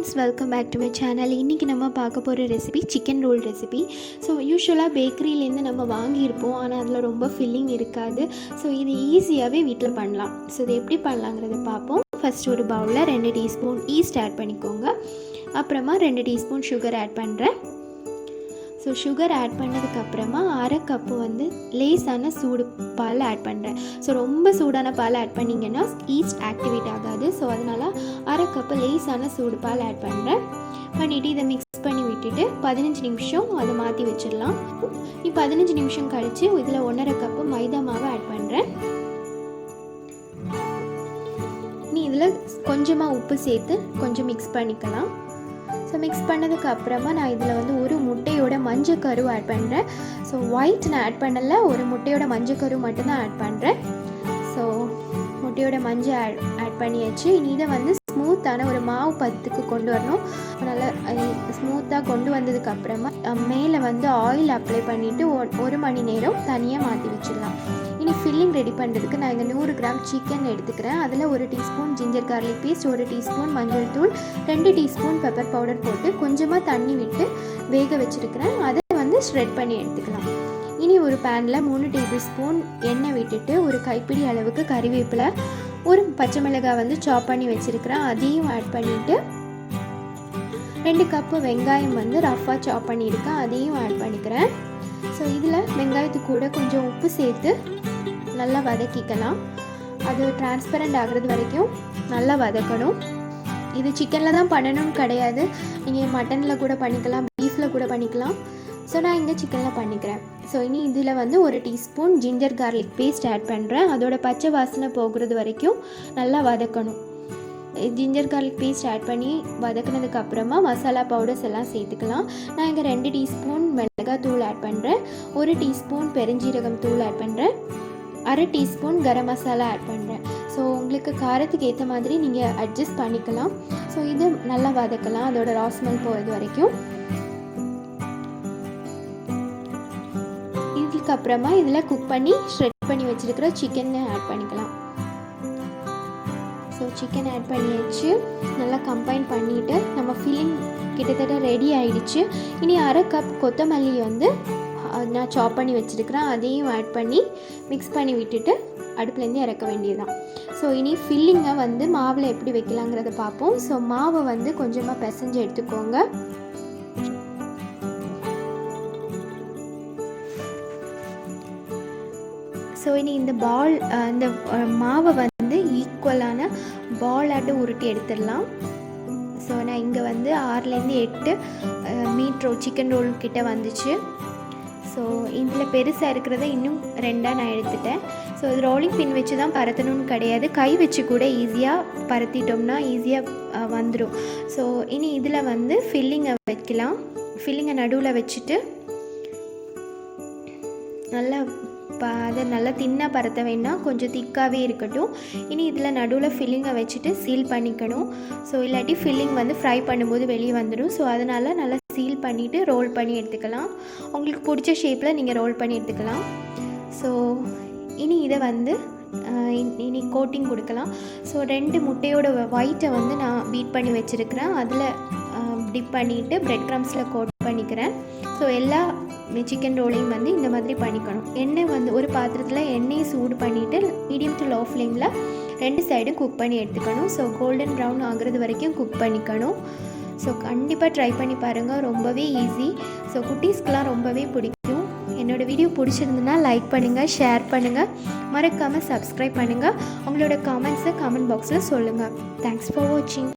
Friends, welcome back to my channel. இன்றைக்கி நம்ம பார்க்க போகிற recipe chicken roll recipe. So யூஸ்வலாக பேக்கரியிலேருந்து நம்ம வாங்கியிருப்போம், ஆனால் அதில் ரொம்ப ஃபில்லிங் இருக்காது. ஸோ இது ஈஸியாகவே வீட்டில் பண்ணலாம். ஸோ இது எப்படி பண்ணலாங்கிறத பார்ப்போம். ஃபஸ்ட் ஒரு பவுலில் 2 டீஸ்பூன் ஈஸ்ட் ஆட் பண்ணிக்கோங்க. அப்புறமா 2 டீஸ்பூன் சுகர் ஆட் பண்ணுறேன். ஸோ சுகர் ஆட் பண்ணதுக்கப்புறமா அரை கப்பு வந்து லேசான சூடு பால் ஆட் பண்ணுறேன். ஸோ ரொம்ப சூடான பால் ஆட் பண்ணிங்கன்னா ஈஸ்ட் ஆக்டிவேட் ஆகாது. ஸோ அதனால் அரை கப்பு லேசான சூடு பால் ஆட் பண்ணுறேன். பண்ணிவிட்டு இதை மிக்ஸ் பண்ணி விட்டுட்டு 15 நிமிஷம் அதை மாற்றி வச்சிடலாம். 15 நிமிஷம் கழித்து இதில் 1.5 கப்பு மைதா மாவை ஆட் பண்ணுறேன். இதில் கொஞ்சமாக உப்பு சேர்த்து கொஞ்சம் மிக்ஸ் பண்ணிக்கலாம். ஸோ மிக்ஸ் பண்ணதுக்கு அப்புறமா நான் இதில் வந்து ஒரு முட்டையோட மஞ்சக்கரு ஆட் பண்ணுறேன். ஸோ ஒயிட் நான் ஆட் பண்ணலை, ஒரு முட்டையோட மஞ்சக்கரு மட்டும்தான் ஆட் பண்ணுறேன். ஸோ முட்டையோட மஞ்சள் ஆட் பண்ணியாச்சு. இனி இதை வந்து ஸ்மூத்தான ஒரு மாவு பதத்துக்கு கொண்டு வரணும். நல்லா ஸ்மூத்தாக கொண்டு வந்ததுக்கப்புறமா மேலே வந்து ஆயில் அப்ளை பண்ணிவிட்டு 1 மணி நேரம் தனியாக மாற்றி வச்சிடலாம். இனி ஃபில்லிங் ரெடி பண்ணுறதுக்கு நான் இங்கே 100 கிராம் சிக்கன் எடுத்துக்கிறேன். அதில் 1 teaspoon ginger garlic paste, 1 teaspoon மஞ்சள் தூள், 2 டீஸ்பூன் பெப்பர் பவுடர் போட்டு கொஞ்சமாக தண்ணி விட்டு வேக வச்சுருக்கிறேன். அதை வந்து ஸ்ப்ரெட் பண்ணி எடுத்துக்கலாம். இனி ஒரு பேனில் 3 டேபிள் ஸ்பூன் எண்ணெய் விட்டுட்டு ஒரு கைப்பிடி அளவுக்கு கறிவேப்பிலை, ஒரு பச்சை மிளகாய் வந்து சாப் பண்ணி வச்சுருக்கிறேன், அதையும் ஆட் பண்ணிவிட்டு 2 கப்பு வெங்காயம் வந்து ரஃபாக சாப் பண்ணியிருக்கேன், அதையும் ஆட் பண்ணிக்கிறேன். ஸோ இதில் வெங்காயத்துக்கு கூட கொஞ்சம் உப்பு சேர்த்து நல்லா வதக்கிக்கலாம். அது டிரான்ஸ்பரண்ட் ஆகிறது வரைக்கும் நல்லா வதக்கணும். இது சிக்கனில் தான் பண்ணணும்னு கிடையாது, நீங்கள் மட்டனில் கூட பண்ணிக்கலாம், பீஃபில் கூட பண்ணிக்கலாம். ஸோ நான் இங்கே சிக்கனில் பண்ணிக்கிறேன். ஸோ இனி இதில் வந்து 1 teaspoon ginger garlic paste add பண்ணுறேன். அதோட பச்சை வாசனை போகிறது வரைக்கும் நல்லா வதக்கணும். ஜிஞ்சர் கார்லிக் பேஸ்ட் ஆட் பண்ணி வதக்கினதுக்கு அப்புறமா மசாலா பவுடர்ஸ் எல்லாம் சேர்த்துக்கலாம். நான் இங்கே 2 டீஸ்பூன் மிளகாய் தூள் ஆட் பண்ணுறேன், 1 டீஸ்பூன் பெருஞ்சீரகம் தூள் ஆட் பண்ணுறேன், அரை டீஸ்பூன் கரம் மசாலா ஆட் பண்ணுறேன். ஸோ உங்களுக்கு காரத்துக்கு ஏற்ற மாதிரி நீங்கள் அட்ஜஸ்ட் பண்ணிக்கலாம். ஸோ இது நல்லா வதக்கலாம் அதோட ராஸ்மெல் போகிறது வரைக்கும். இதுக்கப்புறமா இதில் குக் பண்ணி ஷ்ரெட் பண்ணி வச்சுருக்கிற சிக்கனை ஆட் பண்ணிக்கலாம். ஸோ சிக்கன் ஆட் பண்ணியாச்சு. நல்லா கம்பைன் பண்ணிவிட்டு நம்ம ஃபில்லிங் கிட்டத்தட்ட ரெடி ஆகிடுச்சு. இனி அரை கப் கொத்தமல்லி வந்து நான் சாப் பண்ணி வச்சுருக்கிறேன், அதையும் ஆட் பண்ணி மிக்ஸ் பண்ணி விட்டுட்டு அடுப்புலேருந்து இறக்க வேண்டியதுதான். ஸோ இனி ஃபில்லிங்கை வந்து மாவில் எப்படி வைக்கலாங்கிறத பார்ப்போம். ஸோ மாவை வந்து கொஞ்சமாக பிசைஞ்சு எடுத்துக்கோங்க. ஸோ இனி இந்த மாவை வந்து ஈக்குவலான பாலாட்டு உருட்டி எடுத்துடலாம். ஸோ நான் இங்கே வந்து 6லேருந்து 8 மீட் ரோல் சிக்கன் ரோல் கிட்ட வந்துச்சு. ஸோ இதில் பெருசாக இருக்கிறத இன்னும் 2 நான் எடுத்துட்டேன். ஸோ இது ரோலிங் பின் வச்சு தான் பரத்தணும்னு கிடையாது, கை வச்சு கூட ஈஸியாக பரத்திட்டோம்னா ஈஸியாக வந்துடும். ஸோ இனி இதில் வந்து ஃபில்லிங்கை வைக்கலாம். ஃபில்லிங்கை நடுவில் வச்சுட்டு அதை நல்லா தின்னாக பரத்த வேண்டாம், கொஞ்சம் திக்காகவே இருக்கட்டும். இனி இதில் நடுவில் ஃபில்லிங்கை வச்சுட்டு சீல் பண்ணிக்கணும். ஸோ இல்லாட்டி ஃபில்லிங் வந்து ஃப்ரை பண்ணும்போது வெளியே வந்துடும். ஸோ அதனால் நல்லா சீல் பண்ணிவிட்டு ரோல் பண்ணி எடுத்துக்கலாம். உங்களுக்கு பிடிச்ச ஷேப்பில் நீங்கள் ரோல் பண்ணி எடுத்துக்கலாம். ஸோ இனி இதை வந்து இனி கோட்டிங் கொடுக்கலாம். ஸோ 2 முட்டையோட ஒயிட்டை வந்து நான் பீட் பண்ணி வச்சுருக்கிறேன், அதில் டிப் பண்ணிவிட்டு பிரெட் க்ரம்ஸில் கோட் பண்ணிக்கிறேன். ஸோ எல்லா சிக்கன் ரோலையும் வந்து இந்த மாதிரி பண்ணிக்கணும். எண்ணெய் வந்து ஒரு பாத்திரத்தில் எண்ணெயை சூடு பண்ணிவிட்டு மீடியம் டு லோ ஃப்ளேமில் 2 சைடும் குக் பண்ணி எடுத்துக்கணும். ஸோ கோல்டன் ப்ரௌன் ஆகிறது வரைக்கும் குக் பண்ணிக்கணும். ஸோ கண்டிப்பாக ட்ரை பண்ணி பாருங்கள், ரொம்பவே ஈஸி. ஸோ குட்டீஸ்க்கெலாம் ரொம்பவே பிடிக்கும். என்னோடய வீடியோ பிடிச்சிருந்துன்னா லைக் பண்ணுங்கள், ஷேர் பண்ணுங்கள், மறக்காமல் சப்ஸ்கிரைப் பண்ணுங்கள். உங்களோட கமெண்ட்ஸை கமெண்ட் பாக்ஸில் சொல்லுங்கள். தேங்க்ஸ் ஃபார் வாட்சிங்.